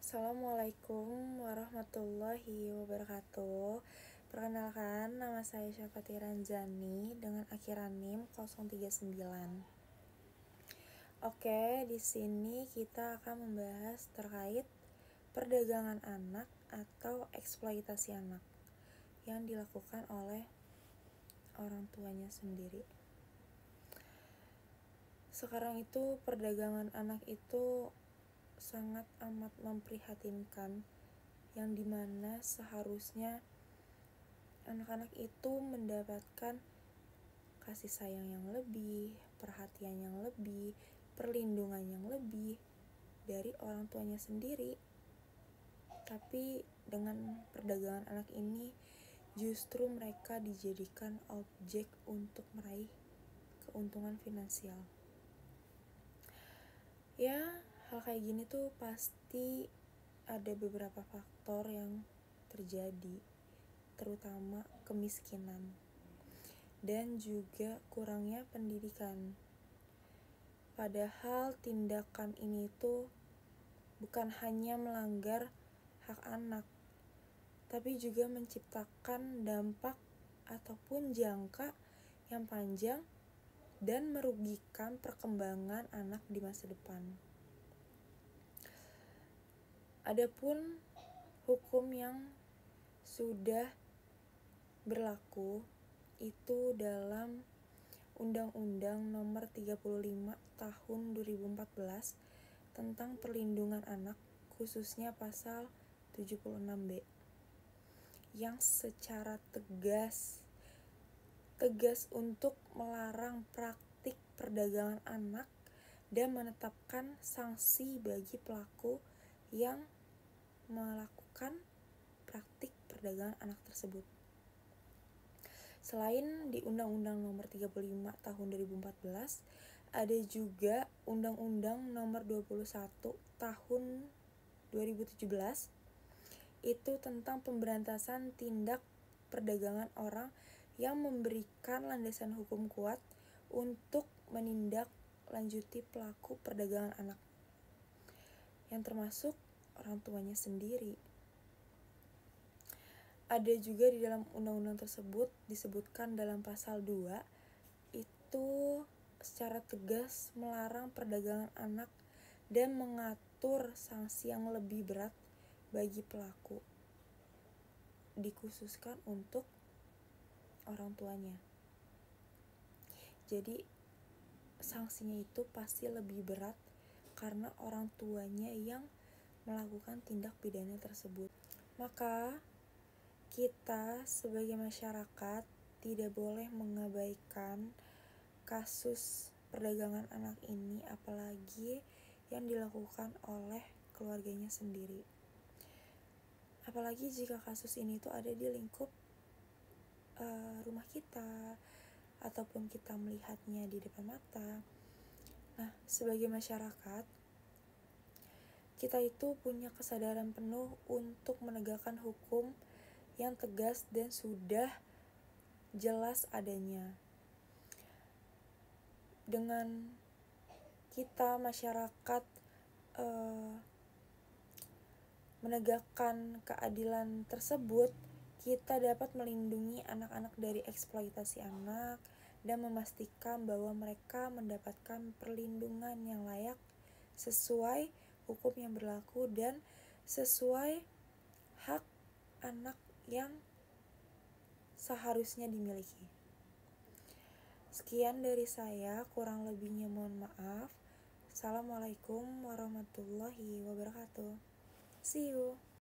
Assalamualaikum warahmatullahi wabarakatuh. Perkenalkan, nama saya Syafati Ranjani dengan akhiran NIM 039. Oke, di sini kita akan membahas terkait perdagangan anak atau eksploitasi anak yang dilakukan oleh orang tuanya sendiri. Sekarang itu perdagangan anak itu sangat amat memprihatinkan, yang dimana seharusnya anak-anak itu mendapatkan kasih sayang yang lebih, perhatian yang lebih, perlindungan yang lebih dari orang tuanya sendiri. Tapi dengan perdagangan anak ini justru mereka dijadikan objek untuk meraih keuntungan finansial. Ya, hal kayak gini tuh pasti ada beberapa faktor yang terjadi, terutama kemiskinan dan juga kurangnya pendidikan. Padahal tindakan ini tuh bukan hanya melanggar hak anak, tapi juga menciptakan dampak ataupun jangka yang panjang dan merugikan perkembangan anak di masa depan. Adapun hukum yang sudah berlaku itu dalam Undang-Undang Nomor 35 Tahun 2014 tentang Perlindungan Anak, khususnya pasal 76B, yang secara tegas untuk melarang praktik perdagangan anak dan menetapkan sanksi bagi pelaku yang melakukan praktik perdagangan anak tersebut. Selain di Undang-Undang Nomor 35 Tahun 2014, ada juga Undang-Undang Nomor 21 Tahun 2017 itu tentang pemberantasan tindak perdagangan orang yang memberikan landasan hukum kuat untuk menindaklanjuti pelaku perdagangan anak, yang termasuk orang tuanya sendiri. Ada juga di dalam undang-undang tersebut disebutkan dalam pasal 2 itu secara tegas melarang perdagangan anak dan mengatur sanksi yang lebih berat bagi pelaku, dikhususkan untuk orang tuanya. Jadi sanksinya itu pasti lebih berat karena orang tuanya yang melakukan tindak pidana tersebut. Maka kita sebagai masyarakat tidak boleh mengabaikan kasus perdagangan anak ini, apalagi yang dilakukan oleh keluarganya sendiri. Apalagi jika kasus ini tuh ada di lingkup rumah kita, ataupun kita melihatnya di depan mata. Nah, sebagai masyarakat, kita itu punya kesadaran penuh untuk menegakkan hukum yang tegas dan sudah jelas adanya. Dengan kita masyarakat menegakkan keadilan tersebut, kita dapat melindungi anak-anak dari eksploitasi anak dan memastikan bahwa mereka mendapatkan perlindungan yang layak sesuai hukum yang berlaku dan sesuai hak anak yang seharusnya dimiliki. Sekian dari saya, kurang lebihnya mohon maaf. Assalamualaikum warahmatullahi wabarakatuh. See you.